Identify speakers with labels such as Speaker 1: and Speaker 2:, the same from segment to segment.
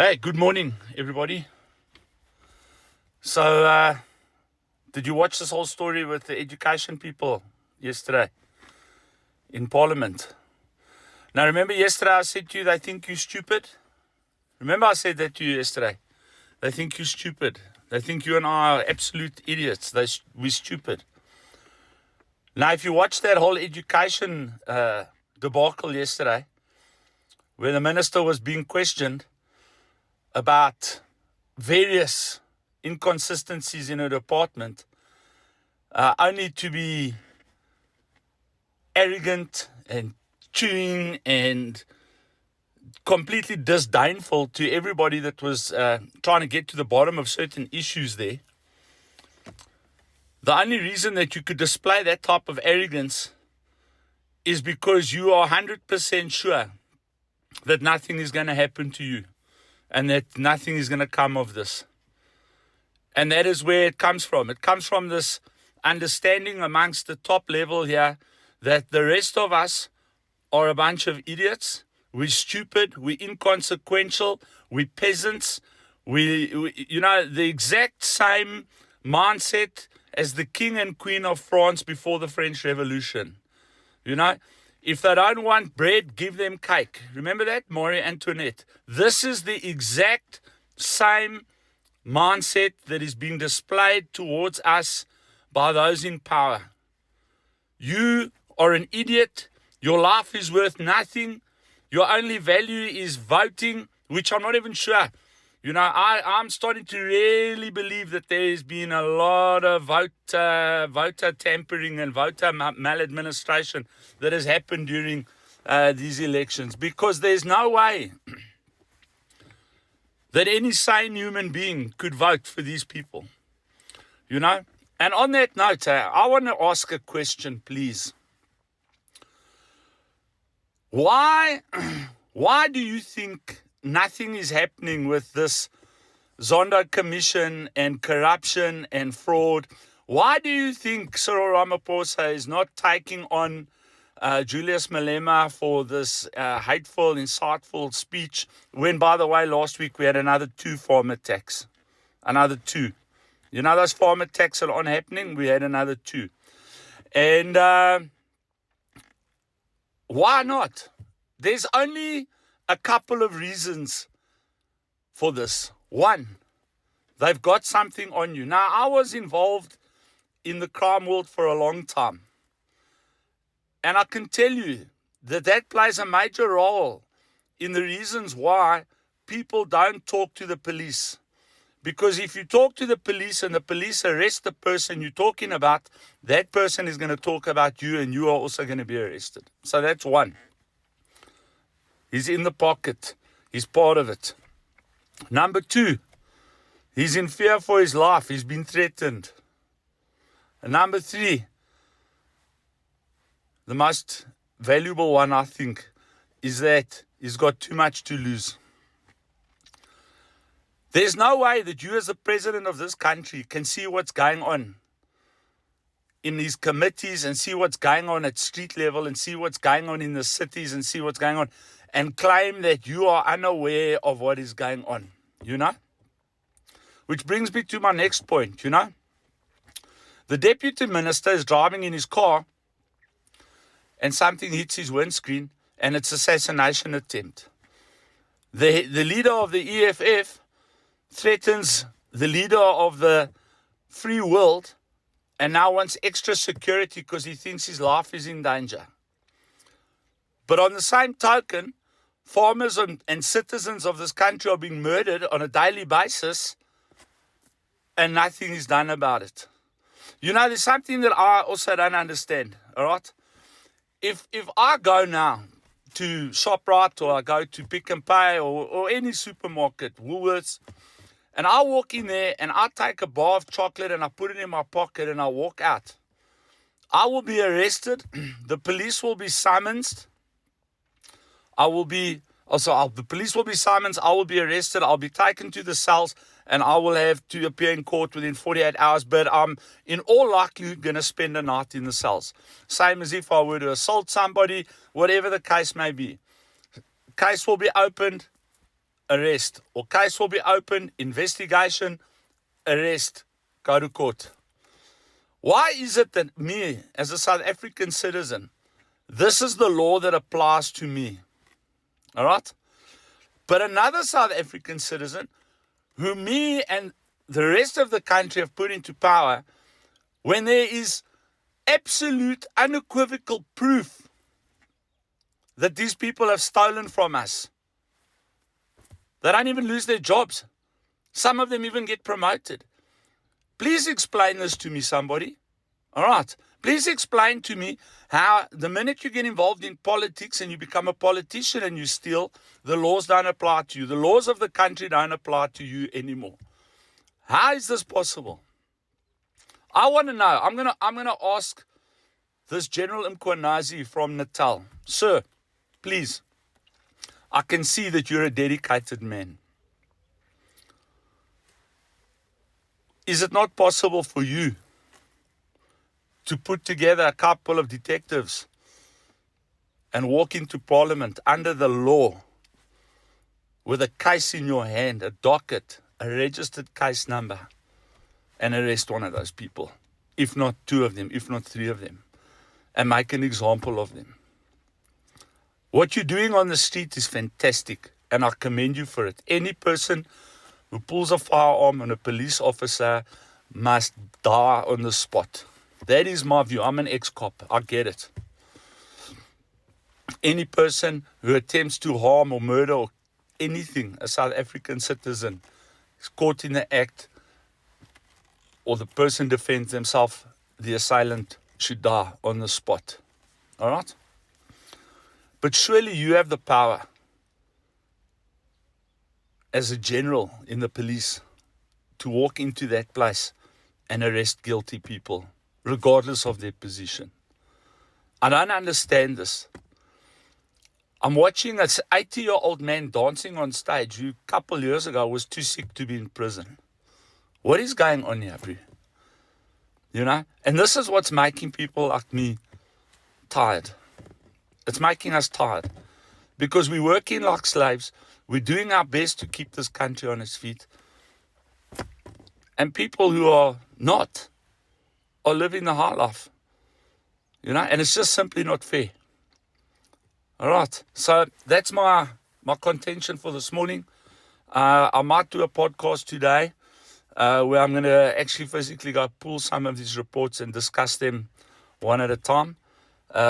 Speaker 1: Hey, good morning, everybody. So, did you watch this whole story with the education people yesterday in Parliament? Now, remember yesterday I said to you, they think you're stupid? Remember I said that to you yesterday? They think you're stupid. They think you and I are absolute idiots. We're stupid. Now, if you watch that whole education debacle yesterday, where the minister was being questioned about various inconsistencies in her department, only to be arrogant and chewing and completely disdainful to everybody that was trying to get to the bottom of certain issues there. The only reason that you could display that type of arrogance is because you are 100% sure that nothing is going to happen to you and that nothing is going to come of this. And that is where it comes from. It comes from this understanding amongst the top level here that the rest of us are a bunch of idiots. We're stupid. We're inconsequential. We're peasants. We the exact same mindset as the king and queen of France before the French Revolution. If they don't want bread, give them cake. Remember that? Marie Antoinette. This is the exact same mindset that is being displayed towards us by those in power. You are an idiot. Your life is worth nothing. Your only value is voting, which I'm not even sure. I'm starting to really believe that there's been a lot of voter tampering and voter maladministration that has happened during these elections, because there's no way that any sane human being could vote for these people. And on that note, I want to ask a question, please. Why do you think nothing is happening with this Zondo Commission and corruption and fraud? Why do you think Cyril Ramaphosa is not taking on Julius Malema for this hateful, insightful speech when, by the way, last week we had another 2 farm attacks? Another 2. Those farm attacks that aren't happening, we had another 2. And why not? There's only a couple of reasons for this. One, they've got something on you. Now, I was involved in the crime world for a long time. And I can tell you that plays a major role in the reasons why people don't talk to the police. Because if you talk to the police and the police arrest the person you're talking about, that person is going to talk about you and you are also going to be arrested. So that's one. He's in the pocket. He's part of it. Number 2, he's in fear for his life. He's been threatened. And number 3, the most valuable one, I think, is that he's got too much to lose. There's no way that you as the president of this country can see what's going on in these committees and see what's going on at street level and see what's going on in the cities and see what's going on and claim that you are unaware of what is going on, Which brings me to my next point, The deputy minister is driving in his car and something hits his windscreen and it's assassination attempt. The leader of the EFF threatens the leader of the free world and now wants extra security because he thinks his life is in danger. But on the same token, farmers and citizens of this country are being murdered on a daily basis and nothing is done about it. There's something that I also don't understand, all right? If I go now to ShopRite or I go to Pick n Pay or any supermarket, Woolworths, and I walk in there and I take a bar of chocolate and I put it in my pocket and I walk out, I will be arrested. The police will be summoned. The police will be summoned. I will be arrested. I'll be taken to the cells and I will have to appear in court within 48 hours. But I'm in all likelihood going to spend a night in the cells. Same as if I were to assault somebody, whatever the case may be. Case will be opened. arrest. Or case will be open, investigation, arrest, go to court. Why is it that me, as a South African citizen, this is the law that applies to me? All right? But another South African citizen, who me and the rest of the country have put into power, when there is absolute, unequivocal proof that these people have stolen from us, they don't even lose their jobs. Some of them even get promoted. Please explain this to me, somebody. All right. Please explain to me how the minute you get involved in politics and you become a politician and you steal, the laws don't apply to you. The laws of the country don't apply to you anymore. How is this possible? I want to know. I'm gonna ask this General Mkhwanazi from Natal. Sir, please. I can see that you're a dedicated man. Is it not possible for you to put together a couple of detectives and walk into Parliament under the law with a case in your hand, a docket, a registered case number, and arrest one of those people, if not two of them, if not three of them, and make an example of them? What you're doing on the street is fantastic, and I commend you for it. Any person who pulls a firearm on a police officer must die on the spot. That is my view. I'm an ex-cop. I get it. Any person who attempts to harm or murder or anything, a South African citizen, is caught in the act, or the person defends themselves, the assailant should die on the spot. All right? But surely you have the power as a general in the police to walk into that place and arrest guilty people, regardless of their position. I don't understand this. I'm watching an 80-year-old man dancing on stage who a couple years ago was too sick to be in prison. What is going on here, bro? You know? And this is what's making people like me tired. It's making us tired. Because we're working like slaves. We're doing our best to keep this country on its feet. And people who are not are living the high life. You know, and it's just simply not fair. All right. So that's my contention for this morning. I might do a podcast today where I'm going to actually physically go pull some of these reports and discuss them one at a time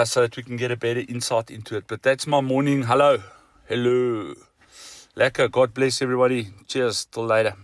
Speaker 1: so that we can get a better insight into it. But that's my morning. Hello. Lekker. God bless everybody. Cheers. Till later.